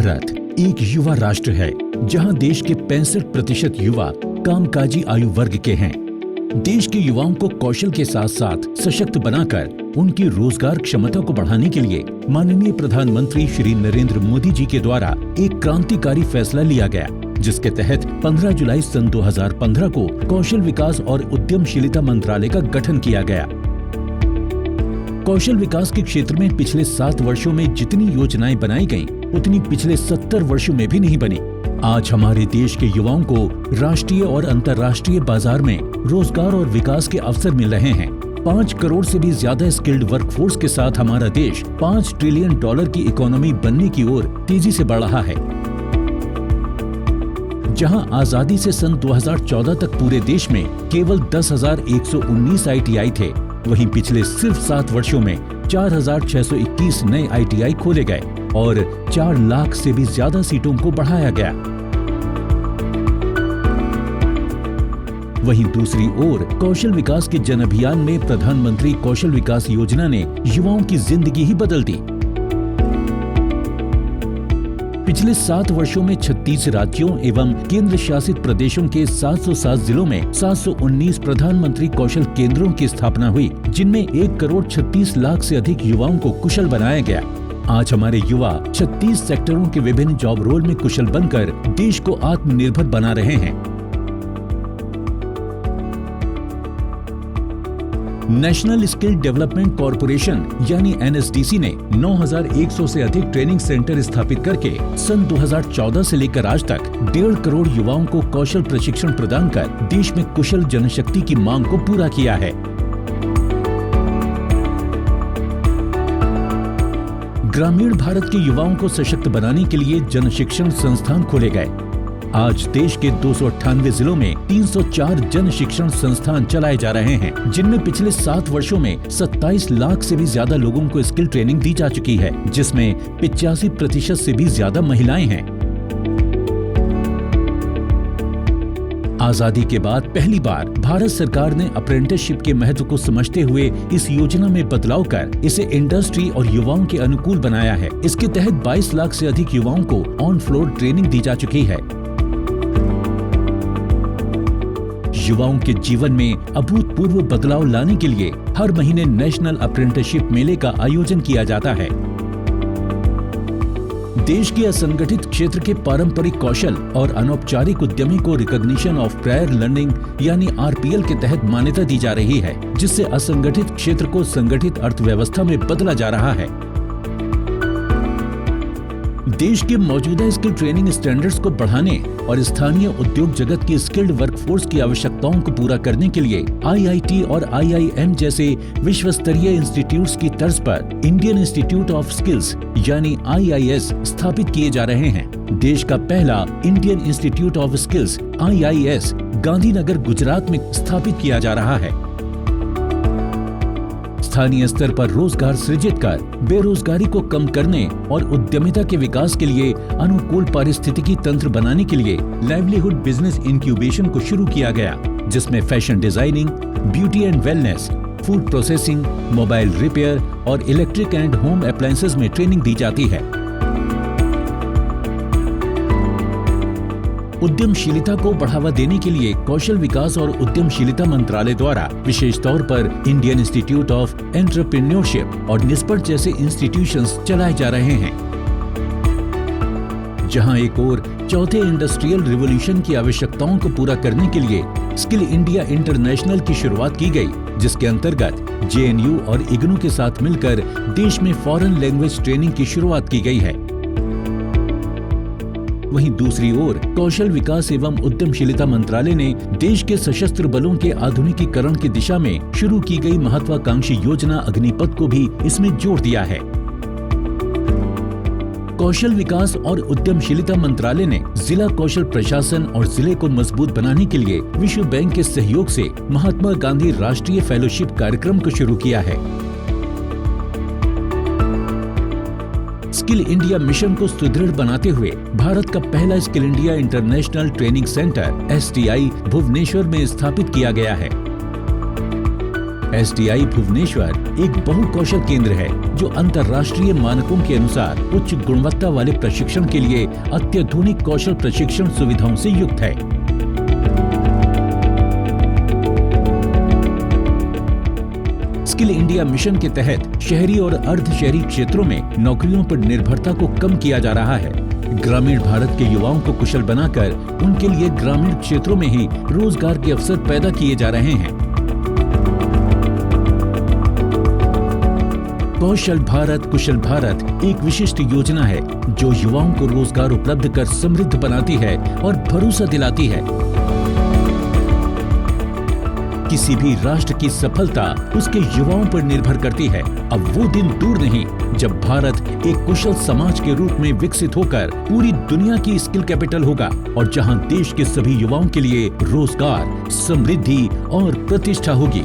भारत एक युवा राष्ट्र है जहां देश के 65% युवा कामकाजी आयु वर्ग के हैं। देश के युवाओं को कौशल के साथ साथ सशक्त बनाकर उनकी रोजगार क्षमता को बढ़ाने के लिए माननीय प्रधानमंत्री श्री नरेंद्र मोदी जी के द्वारा एक क्रांतिकारी फैसला लिया गया, जिसके तहत 15 जुलाई सन 2015 को कौशल विकास और उद्यमशीलता मंत्रालय का गठन किया गया। कौशल विकास के क्षेत्र में पिछले 7 वर्षों में जितनी योजनाएं बनाई गईं, उतनी पिछले 70 वर्षों में भी नहीं बनी। आज हमारे देश के युवाओं को राष्ट्रीय और अंतर्राष्ट्रीय बाजार में रोजगार और विकास के अवसर मिल रहे हैं। 5 करोड़ से भी ज्यादा स्किल्ड वर्कफोर्स के साथ हमारा देश $5 ट्रिलियन की इकोनॉमी बनने की ओर तेजी से बढ़ रहा है। जहां आजादी से सन 2014 तक पूरे देश में केवल 10,119 ITI थे, वहीं पिछले सिर्फ 7 वर्षों में 4,621 नए ITI खोले गए और 4 लाख से भी ज्यादा सीटों को बढ़ाया गया। वहीं दूसरी ओर कौशल विकास के जन अभियान में प्रधानमंत्री कौशल विकास योजना ने युवाओं की जिंदगी ही बदल दी। पिछले 7 वर्षों में 36 राज्यों एवं केंद्र शासित प्रदेशों के 707 जिलों में 719 प्रधानमंत्री कौशल केंद्रों की स्थापना हुई, जिनमें 1 करोड़ 36 लाख से अधिक युवाओं को कुशल बनाया गया। आज हमारे युवा 36 सेक्टरों के विभिन्न जॉब रोल में कुशल बनकर देश को आत्मनिर्भर बना रहे हैं। नेशनल स्किल डेवलपमेंट कॉरपोरेशन यानी NSDC ने 9,100 से अधिक ट्रेनिंग सेंटर स्थापित करके सन 2014 से लेकर आज तक 1.5 करोड़ युवाओं को कौशल प्रशिक्षण प्रदान कर देश में कुशल जनशक्ति की मांग को पूरा किया है। ग्रामीण भारत के युवाओं को सशक्त बनाने के लिए जन शिक्षण संस्थान खोले गए। आज देश के 298 जिलों में 304 जन शिक्षण संस्थान चलाए जा रहे हैं, जिनमें पिछले 7 वर्षों में 27 लाख से भी ज्यादा लोगों को स्किल ट्रेनिंग दी जा चुकी है, जिसमें 85% से भी ज्यादा महिलाएं हैं। आजादी के बाद पहली बार भारत सरकार ने अप्रेंटिसशिप के महत्व को समझते हुए इस योजना में बदलाव कर इसे इंडस्ट्री और युवाओं के अनुकूल बनाया है। इसके तहत 22 लाख से अधिक युवाओं को ऑन फ्लोर ट्रेनिंग दी जा चुकी है। युवाओं के जीवन में अभूतपूर्व बदलाव लाने के लिए हर महीने नेशनल अप्रेंटिसशिप मेले का आयोजन किया जाता है। देश के असंगठित क्षेत्र के पारंपरिक कौशल और अनौपचारिक उद्यमी को रिकॉग्निशन ऑफ प्रायर लर्निंग यानी RPL के तहत मान्यता दी जा रही है, जिससे असंगठित क्षेत्र को संगठित अर्थव्यवस्था में बदला जा रहा है। देश के मौजूदा स्किल ट्रेनिंग स्टैंडर्ड्स को बढ़ाने और स्थानीय उद्योग जगत की स्किल्ड वर्कफोर्स की आवश्यकताओं को पूरा करने के लिए IIT और IIM जैसे विश्व स्तरीय इंस्टीट्यूट्स की तर्ज पर इंडियन इंस्टीट्यूट ऑफ स्किल्स यानी IIS स्थापित किए जा रहे हैं। देश का पहला Indian institute of skills IIS Gandhinagar Gujarat में स्थापित किया जा रहा है। स्थानीय स्तर पर रोजगार सृजित कर बेरोजगारी को कम करने और उद्यमिता के विकास के लिए अनुकूल पारिस्थितिकी तंत्र बनाने के लिए लाइवलीहुड बिजनेस इंक्यूबेशन को शुरू किया गया, जिसमें fashion designing, beauty and wellness, food processing, mobile repair और इलेक्ट्रिक एंड होम अप्लायंसेज में ट्रेनिंग दी जाती है। उद्यमशीलता को बढ़ावा देने के लिए कौशल विकास और उद्यमशीलता मंत्रालय द्वारा विशेष तौर पर इंडियन इंस्टीट्यूट ऑफ एंटरप्रेन्योरशिप और निस्पट जैसे इंस्टीट्यूशंस चलाए जा रहे हैं। जहां एक और चौथे इंडस्ट्रियल रिवॉल्यूशन की आवश्यकताओं को पूरा करने के लिए स्किल इंडिया इंटरनेशनल की शुरुआत की गई, जिसके अंतर्गत JNU और IGNOU के साथ मिलकर देश में फॉरेन लैंग्वेज ट्रेनिंग की शुरुआत की गई है। वहीं दूसरी ओर कौशल विकास एवं उद्यमशीलता मंत्रालय ने देश के सशस्त्र बलों के आधुनिकीकरण की दिशा में शुरू की गई महत्वाकांक्षी योजना अग्निपथ को भी इसमें जोड़ दिया है। कौशल विकास और उद्यमशीलता मंत्रालय ने जिला कौशल प्रशासन और जिले को मजबूत बनाने के लिए विश्व बैंक के सहयोग से महात्मा गांधी राष्ट्रीय फेलोशिप कार्यक्रम को शुरू किया है। स्किल इंडिया मिशन को सुदृढ़ बनाते हुए भारत का पहला skill India international training centre STI Bhubaneswar में स्थापित किया गया है। SDI भुवनेश्वर एक बहुकौशल केंद्र है जो अंतर्राष्ट्रीय मानकों के अनुसार उच्च गुणवत्ता वाले प्रशिक्षण के लिए अत्याधुनिक कौशल प्रशिक्षण सुविधाओं से युक्त है। स्किल इंडिया मिशन के तहत शहरी और अर्ध शहरी क्षेत्रों में नौकरियों पर निर्भरता को कम किया जा रहा है। ग्रामीण भारत के युवाओं को कुशल बनाकर उनके लिए ग्रामीण क्षेत्रों में ही रोजगार के अवसर पैदा किए जा रहे हैं। कौशल भारत कुशल भारत एक विशिष्ट योजना है जो युवाओं को रोजगार उपलब्ध कर समृद्ध बनाती है और भरोसा दिलाती है। किसी भी राष्ट्र की सफलता उसके युवाओं पर निर्भर करती है। अब वो दिन दूर नहीं जब भारत एक कुशल समाज के रूप में विकसित होकर पूरी दुनिया की स्किल कैपिटल होगा और जहां देश के सभी युवाओं के लिए रोजगार, समृद्धि और प्रतिष्ठा होगी।